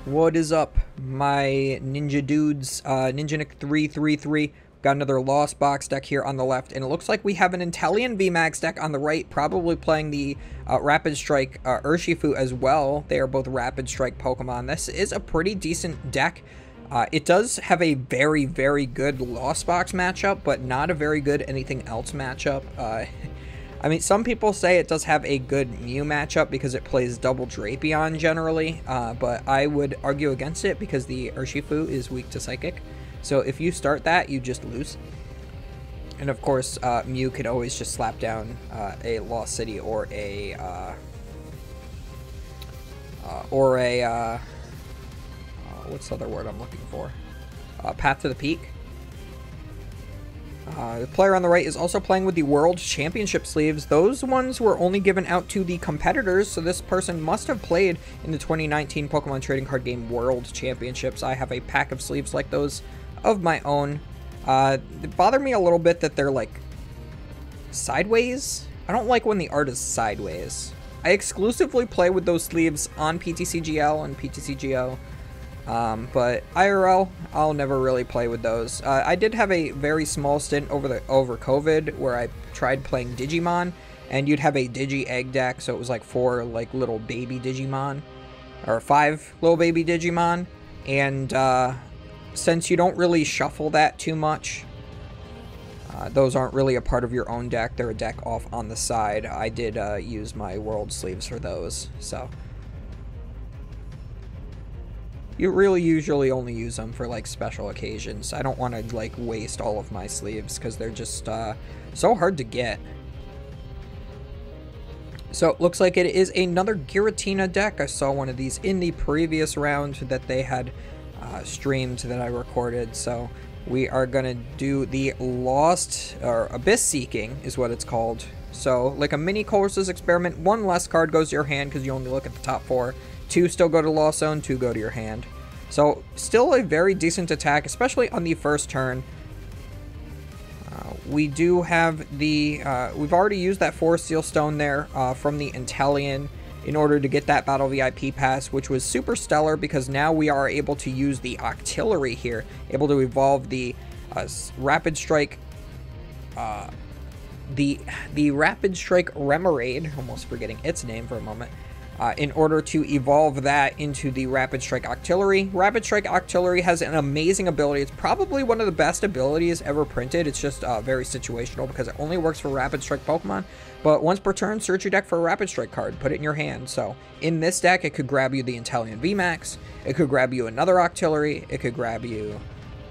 What is up, my ninja dudes? Ninja Nick 333. Got another Lost Box deck here on the left, and it looks like we have an Inteleon VMAX deck on the right, probably playing the Rapid Strike Urshifu as well. They are both Rapid Strike Pokemon. This is a pretty decent deck. It does have a very, very good Lost Box matchup, but not a very good anything else matchup. I mean, some people say it does have a good Mew matchup because it plays double Drapion generally, but I would argue against it because the Urshifu is weak to Psychic. So if you start that, you just lose. And of course, Mew could always just slap down a Lost City or a what's the other word I'm looking for? Path to the Peak. The player on the right is also playing with the World Championship sleeves. Those ones were only given out to the competitors, so this person must have played in the 2019 Pokemon Trading Card Game World Championships. I have a pack of sleeves like those of my own. It bothered me a little bit that they're like sideways. I don't like when the art is sideways. I exclusively play with those sleeves on PTCGL and PTCGO. But IRL, I'll never really play with those. I did have a very small stint over COVID where I tried playing Digimon, and you'd have a Digi Egg deck, so it was like 4 like little baby Digimon, or 5 little baby Digimon, and since you don't really shuffle that too much, those aren't really a part of your own deck. They're a deck off on the side. I did use my world sleeves for those, so you really usually only use them for like special occasions. I don't want to like waste all of my sleeves because they're just so hard to get. So it looks like it is another Giratina deck. I saw one of these in the previous round that they had streamed that I recorded. So we are going to do the Lost, or Abyss Seeking is what it's called. So like a mini Colossus experiment, 1 less card goes to your hand because you only look at the top 4. 2 still go to Lost Zone, 2 go to your hand. So still a very decent attack, especially on the first turn. We do have the, we've already used that Forest Seal Stone there from the Inteleon in order to get that Battle VIP pass, which was super stellar because now we are able to use the Octillery here, able to evolve the Rapid Strike, the Rapid Strike Remoraid, almost forgetting its name for a moment, in order to evolve that into the Rapid Strike Octillery. Rapid Strike Octillery has an amazing ability. It's probably one of the best abilities ever printed. It's just very situational because it only works for Rapid Strike Pokemon. But once per turn, search your deck for a Rapid Strike card. Put it in your hand. So in this deck, it could grab you the Inteleon VMAX. It could grab you another Octillery. It could grab you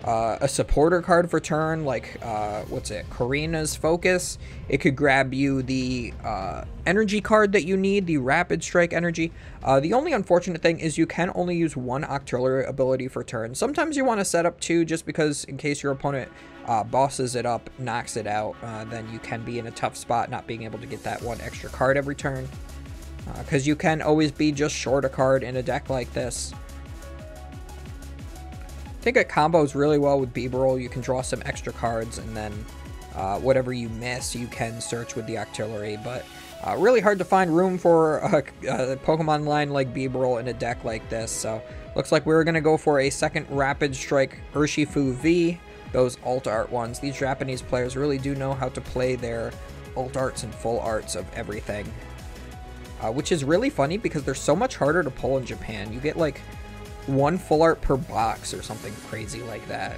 a supporter card for turn, like, what's it, Karina's Focus. It could grab you the energy card that you need, the Rapid Strike energy. The only unfortunate thing is you can only use 1 Octillery ability for turn. Sometimes you want to set up 2 just because in case your opponent bosses it up, knocks it out, then you can be in a tough spot not being able to get that 1 extra card every turn. Because you can always be just short a card in a deck like this. I think it combos really well with Beeberal. You can draw some extra cards, and then whatever you miss, you can search with the Octillery. But really hard to find room for a Pokemon line like Beeberal in a deck like this. So looks like we're going to go for a second Rapid Strike Urshifu V. Those alt art ones. These Japanese players really do know how to play their alt arts and full arts of everything. Which is really funny because they're so much harder to pull in Japan. You get like 1 full art per box or something crazy like that.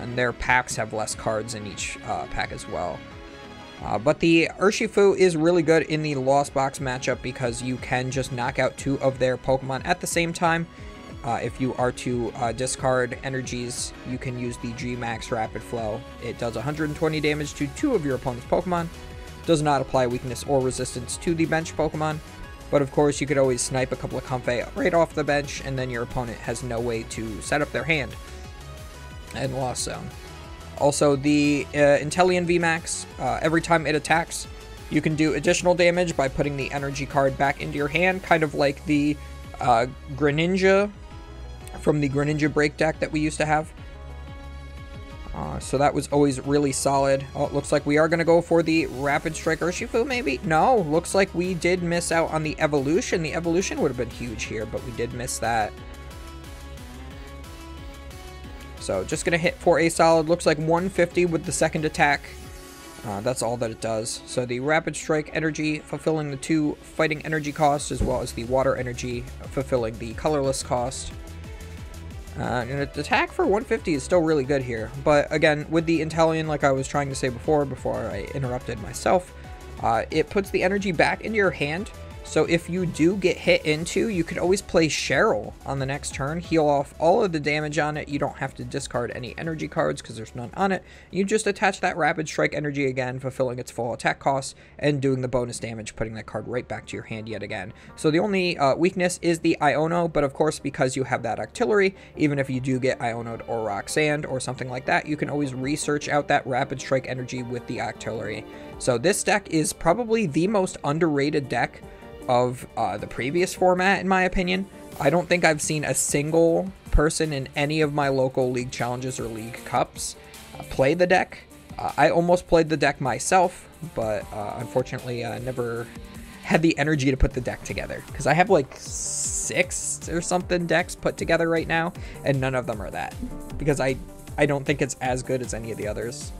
And their packs have less cards in each pack as well. But the Urshifu is really good in the Lost Box matchup because you can just knock out 2 of their Pokemon at the same time. If you are to discard energies, you can use the G-Max Rapid Flow. It does 120 damage to 2 of your opponent's Pokemon. Does not apply weakness or resistance to the bench Pokemon. But of course, you could always snipe a couple of Comfey right off the bench, and then your opponent has no way to set up their hand and Lost Zone. Also, the Inteleon VMAX, every time it attacks, you can do additional damage by putting the energy card back into your hand, kind of like the Greninja from the Greninja Break deck that we used to have. So that was always really solid. Oh, it looks like we are going to go for the Rapid Strike Urshifu, maybe? No, looks like we did miss out on the evolution. The evolution would have been huge here, but we did miss that. So just going to hit for a solid. Looks like 150 with the second attack. That's all that it does. So the Rapid Strike energy fulfilling the 2 fighting energy costs, as well as the water energy fulfilling the colorless cost. And an attack for 150 is still really good here. But again, with the Inteleon, like I was trying to say before I interrupted myself, it puts the energy back into your hand. So if you do get hit into, you could always play Cheryl on the next turn, heal off all of the damage on it. You don't have to discard any energy cards because there's none on it. You just attach that Rapid Strike energy again, fulfilling its full attack cost and doing the bonus damage, putting that card right back to your hand yet again. So the only weakness is the Iono, but of course because you have that Octillery, even if you do get Iono'd or Roxanne or something like that, you can always research out that Rapid Strike energy with the Octillery. So this deck is probably the most underrated deck of the previous format, in my opinion. I don't think I've seen a single person in any of my local league challenges or league cups play the deck. I almost played the deck myself, but unfortunately I never had the energy to put the deck together, because I have like 6 or something decks put together right now, and none of them are that, because I don't think it's as good as any of the others.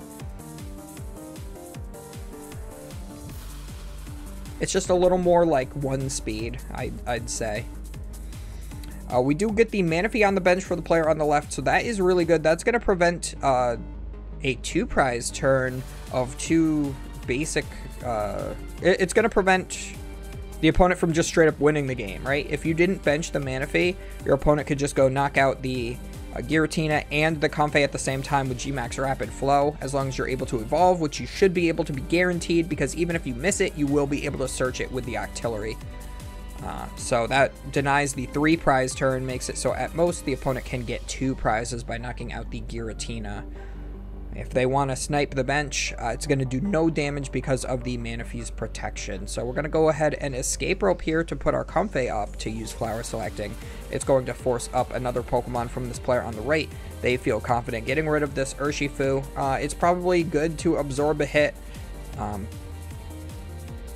It's just a little more like 1 speed, I'd say. We do get the Manaphy on the bench for the player on the left, so that is really good. That's going to prevent a 2-prize turn of 2 basic... it's going to prevent the opponent from just straight up winning the game, right? If you didn't bench the Manaphy, your opponent could just go knock out the Giratina and the Comfey at the same time with Gmax Rapid Flow, as long as you're able to evolve, which you should be able to be guaranteed, because even if you miss it, you will be able to search it with the Octillery. So that denies the 3-prize turn, makes it so at most the opponent can get 2 prizes by knocking out the Giratina. If they want to snipe the bench, it's going to do no damage because of the Manaphy's protection. So we're going to go ahead and escape rope here to put our Comfey up to use flower selecting. It's going to force up another Pokemon from this player on the right. They feel confident getting rid of this Urshifu. It's probably good to absorb a hit.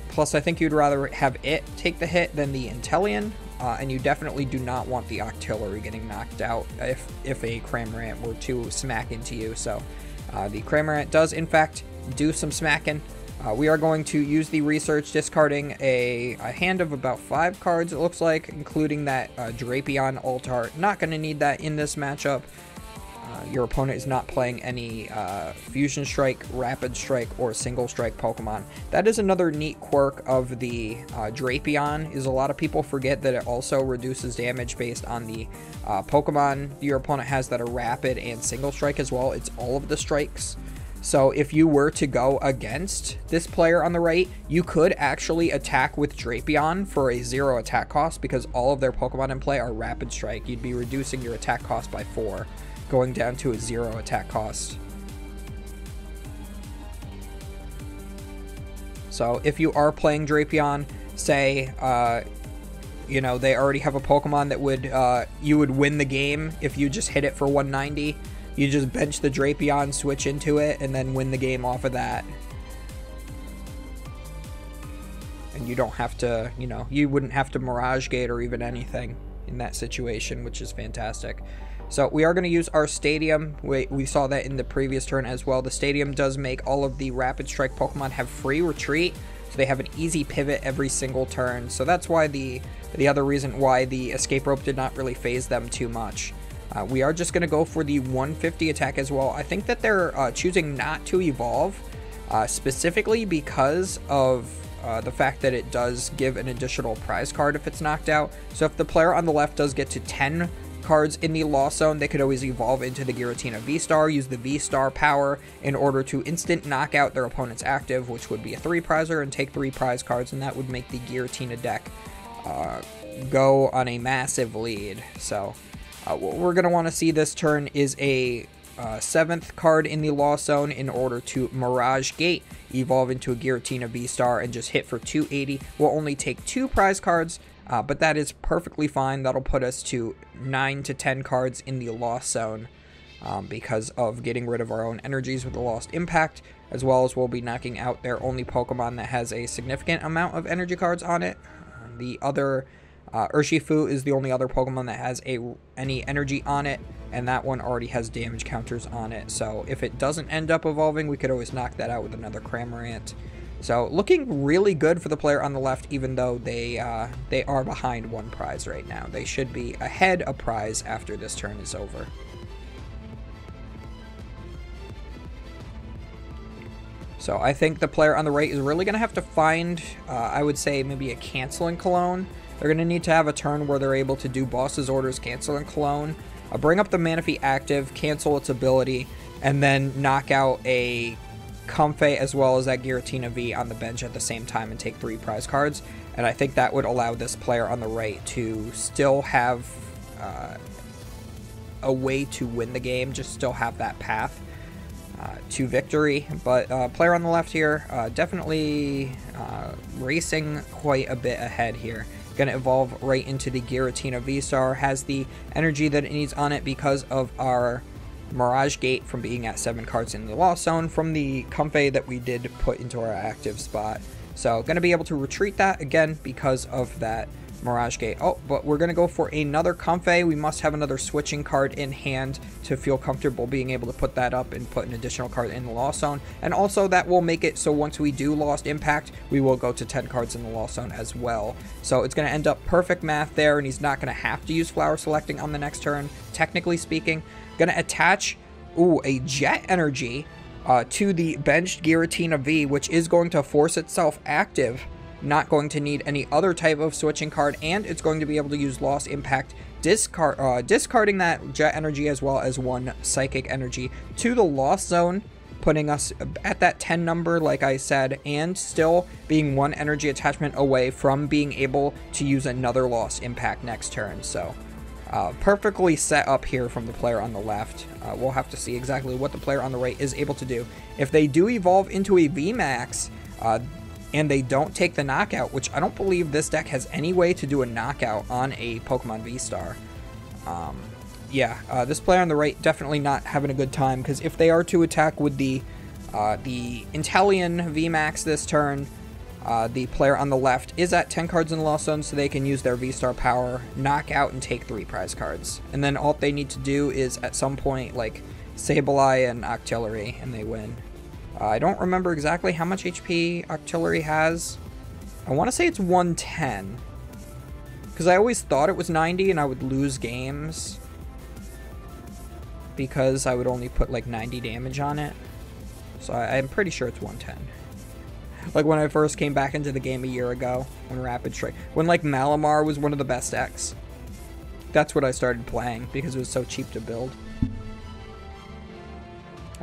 Plus, I think you'd rather have it take the hit than the Inteleon. And you definitely do not want the Octillery getting knocked out if a Cramorant were to smack into you. So the Cramorant does, in fact, do some smacking. We are going to use the research, discarding a hand of about 5 cards, it looks like, including that Drapion Altart. Not going to need that in this matchup. Your opponent is not playing any Fusion Strike, Rapid Strike, or Single Strike Pokemon. That is another neat quirk of the Drapion, is a lot of people forget that it also reduces damage based on the Pokemon your opponent has that are Rapid and Single Strike as well. It's all of the strikes. So if you were to go against this player on the right, you could actually attack with Drapion for a 0 attack cost, because all of their Pokemon in play are Rapid Strike. You'd be reducing your attack cost by 4. Going down to a 0 attack cost. So if you are playing Drapion, say, you know, they already have a Pokemon that would, you would win the game if you just hit it for 190. You just bench the Drapion, switch into it, and then win the game off of that. And you don't have to, you know, you wouldn't have to Mirage Gate or even anything in that situation, which is fantastic. So we are going to use our Stadium. We saw that in the previous turn as well. The Stadium does make all of the Rapid Strike Pokemon have free retreat, so they have an easy pivot every single turn. So that's why the other reason why the Escape Rope did not really phase them too much. We are just going to go for the 150 attack as well. I think that they're choosing not to evolve, specifically because of the fact that it does give an additional prize card if it's knocked out. So if the player on the left does get to 10 cards in the Lost Zone, they could always evolve into the Giratina V-Star, use the V-Star power in order to instant knock out their opponent's active, which would be a 3-prizer, and take 3 prize cards, and that would make the Giratina deck go on a massive lead. So what we're going to want to see this turn is a 7th card in the Lost Zone in order to Mirage Gate, evolve into a Giratina V-Star, and just hit for 280. We'll only take 2 prize cards, but that is perfectly fine. That'll put us to 9 to 10 cards in the Lost Zone. because of getting rid of our own energies with the Lost Impact, as well as we'll be knocking out their only Pokemon that has a significant amount of energy cards on it. The other Urshifu is the only other Pokemon that has any energy on it, and that one already has damage counters on it. So if it doesn't end up evolving, we could always knock that out with another Cramorant. So looking really good for the player on the left, even though they are behind one prize right now. They should be ahead a prize after this turn is over. So I think the player on the right is really going to have to find, I would say, maybe a Canceling Cologne. They're going to need to have a turn where they're able to do Boss's Orders, Canceling Cologne, bring up the Manaphy active, cancel its ability, and then knock out a Comfey as well as that Giratina V on the bench at the same time and take 3 prize cards. And I think that would allow this player on the right to still have a way to win the game, just still have that path to victory. But player on the left here, definitely racing quite a bit ahead here. Going to evolve right into the Giratina V-Star, has the energy that it needs on it because of our Mirage Gate from being at 7 cards in the Lost Zone from the Comfey that we did put into our active spot. So going to be able to retreat that again because of that Mirage Gate. Oh, but we're going to go for another Comfey. We must have another switching card in hand to feel comfortable being able to put that up and put an additional card in the Lost Zone. And also that will make it so once we do Lost Impact, we will go to 10 cards in the Lost Zone as well. So it's going to end up perfect math there, and he's not going to have to use Flower Selecting on the next turn, technically speaking. Going to attach, a Jet Energy to the benched Giratina V, which is going to force itself active. Not going to need any other type of switching card, and it's going to be able to use Lost Impact, discarding that Jet Energy as well as 1 Psychic Energy to the Lost Zone, putting us at that 10 number, like I said, and still being 1 energy attachment away from being able to use another Lost Impact next turn. So perfectly set up here from the player on the left. We'll have to see exactly what the player on the right is able to do. If they do evolve into a VMAX, and they don't take the knockout, which I don't believe this deck has any way to do a knockout on a Pokemon V-Star. This player on the right definitely not having a good time, because if they are to attack with the Inteleon VMAX this turn, the player on the left is at 10 cards in the Lost Zone, so they can use their V-Star power, knock out, and take 3 prize cards. And then all they need to do is, at some point, like, Sableye and Octillery, and they win. I don't remember exactly how much HP Octillery has. I want to say it's 110. Because I always thought it was 90 and I would lose games. Because I would only put like 90 damage on it. So I'm pretty sure it's 110. Like when I first came back into the game a year ago. When Rapid Strike. When like Malamar was one of the best decks. That's what I started playing because it was so cheap to build.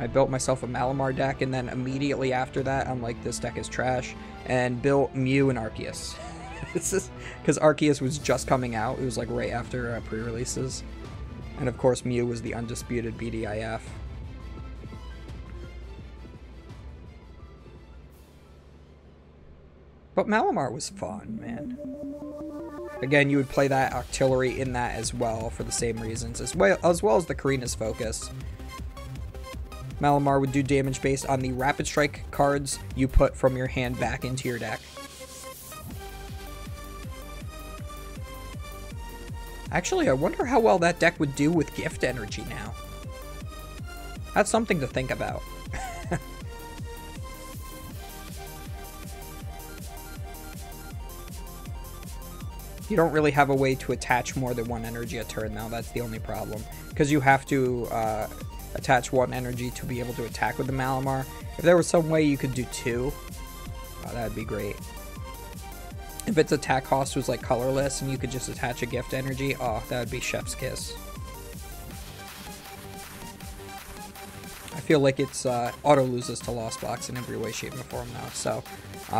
I built myself a Malamar deck, and then immediately after that, I'm like, this deck is trash, and built Mew and Arceus. This is because Arceus was just coming out. It was like right after pre-releases. And of course, Mew was the undisputed BDIF. But Malamar was fun, man. Again, you would play that Octillery in that as well for the same reasons, as well as the Karina's Focus. Malamar would do damage based on the Rapid Strike cards you put from your hand back into your deck. Actually, I wonder how well that deck would do with Gift Energy now. That's something to think about. You don't really have a way to attach more than 1 energy a turn now. That's the only problem. Because you have to attach 1 energy to be able to attack with the Malamar. If there was some way you could do 2, that'd be great. If its attack cost was like colorless and you could just attach a Gift Energy, oh, that would be chef's kiss. I feel like it's auto loses to Lost Box in every way, shape, and form now. So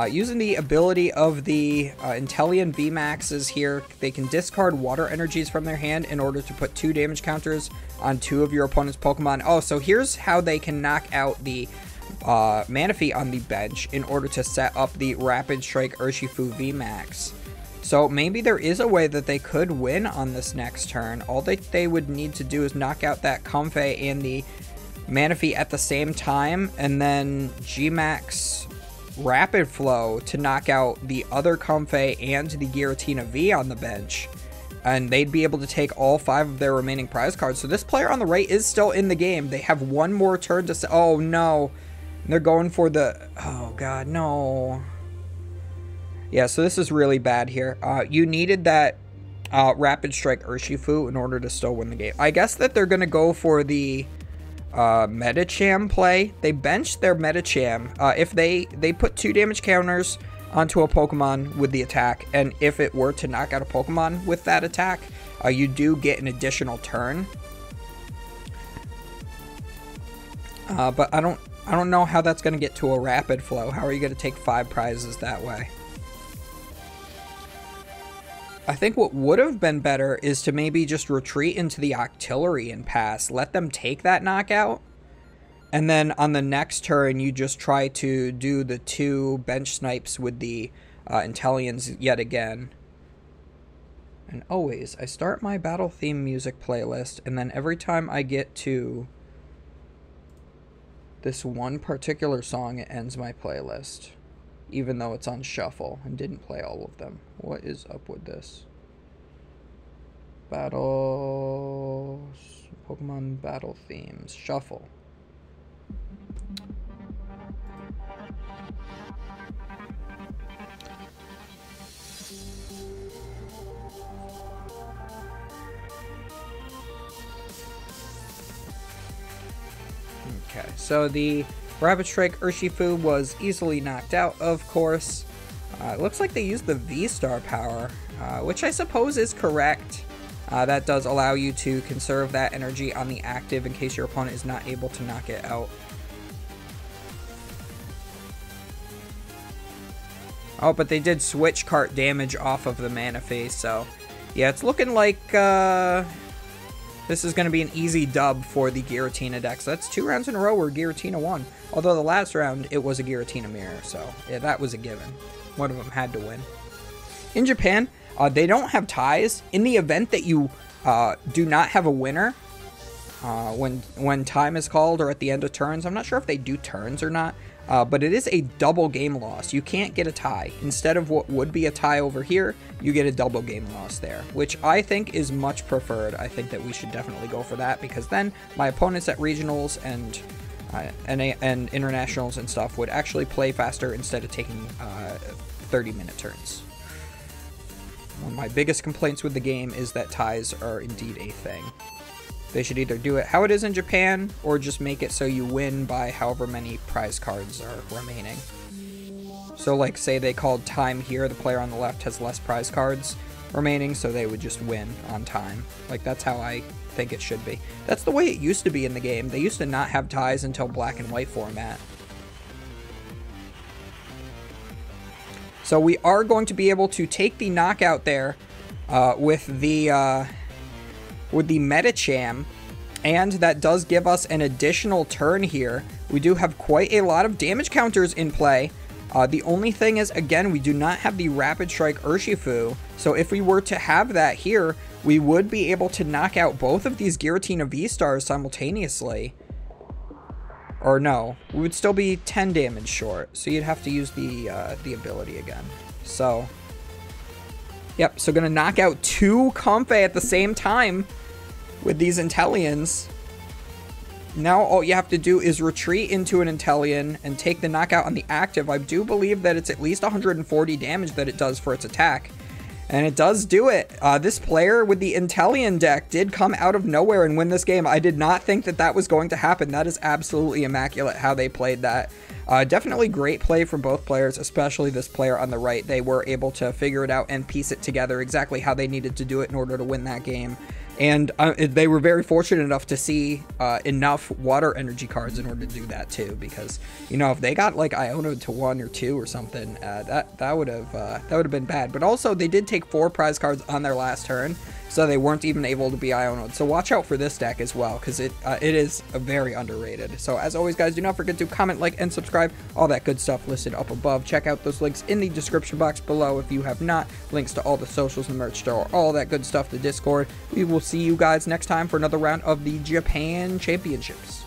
using the ability of the Inteleon VMAXs here, they can discard water energies from their hand in order to put 2 damage counters on 2 of your opponent's Pokemon. Oh, so here's how they can knock out the Manaphy on the bench in order to set up the Rapid Strike Urshifu VMAX. So maybe there is a way that they could win on this next turn. All they would need to do is knock out that Comfey and the Manaphy at the same time, and then G-Max Rapid Flow to knock out the other Comfey and the Giratina V on the bench. And they'd be able to take all 5 of their remaining prize cards. So this player on the right is still in the game. They have one more turn to... Oh, no. They're going for the... Oh, God, no. Yeah, so this is really bad here. You needed that Rapid Strike Urshifu in order to still win the game. I guess that they're going to go for the Medicham play. They benched their Medicham. If they put 2 damage counters onto a Pokemon with the attack, and if it were to knock out a Pokemon with that attack, you do get an additional turn. But I don't know how that's going to get to a Rapid Flow. How are you going to take 5 prizes that way? I think what would have been better is to maybe just retreat into the Octillery and pass. Let them take that knockout. And then on the next turn, you just try to do the 2 bench snipes with the Inteleons yet again. And always, I start my battle theme music playlist, and then every time I get to this one particular song, it ends my playlist. Even though it's on shuffle and didn't play all of them. What is up with this? Battles... Pokemon battle themes. Shuffle. Okay, so the Rapid Strike Urshifu was easily knocked out, of course. It looks like they used the V-Star power, which I suppose is correct. That does allow you to conserve that energy on the active in case your opponent is not able to knock it out. Oh, but they did switch cart damage off of the Manaphy, so yeah, it's looking like this is going to be an easy dub for the Giratina deck. So that's 2 rounds in a row where Giratina won. Although the last round, it was a Giratina mirror, so yeah, that was a given. One of them had to win. In Japan, they don't have ties. In the event that you do not have a winner, when time is called or at the end of turns, I'm not sure if they do turns or not, but it is a double game loss. You can't get a tie. Instead of what would be a tie over here, you get a double game loss there, which I think is much preferred. I think that we should definitely go for that, because then my opponents at regionals and internationals and stuff would actually play faster instead of taking 30-minute turns. One of my biggest complaints with the game is that ties are indeed a thing. They should either do it how it is in Japan, or just make it so you win by however many prize cards are remaining. So like, say they called time here, the player on the left has less prize cards remaining, so they would just win on time. Like, that's how I think it should be. That's the way it used to be in the game. They used to not have ties until black and white format. So we are going to be able to take the knockout there with the Medicham, and that does give us an additional turn here. We do have quite a lot of damage counters in play. The only thing is, again, we do not have the Rapid Strike Urshifu, so if we were to have that here, we would be able to knock out both of these Giratina V-Stars simultaneously. Or no, we would still be 10 damage short, so you'd have to use the ability again. So, yep, so gonna knock out 2 Comfey at the same time with these Inteleons. Now all you have to do is retreat into an Inteleon and take the knockout on the active. I do believe that it's at least 140 damage that it does for its attack. And it does do it. This player with the Inteleon deck did come out of nowhere and win this game. I did not think that that was going to happen. That is absolutely immaculate how they played that. Definitely great play from both players, especially this player on the right. They were able to figure it out and piece it together exactly how they needed to do it in order to win that game. And they were very fortunate enough to see enough water energy cards in order to do that too. Because, you know, if they got like Iona to 1 or 2 or something, that would have been bad. But also they did take 4 prize cards on their last turn, so they weren't even able to be Ionoed. So watch out for this deck as well, because it is very underrated. So as always, guys, do not forget to comment, like, and subscribe. All that good stuff listed up above. Check out those links in the description box below if you have not. Links to all the socials, the merch store, all that good stuff, the Discord. We will see you guys next time for another round of the Japan Championships.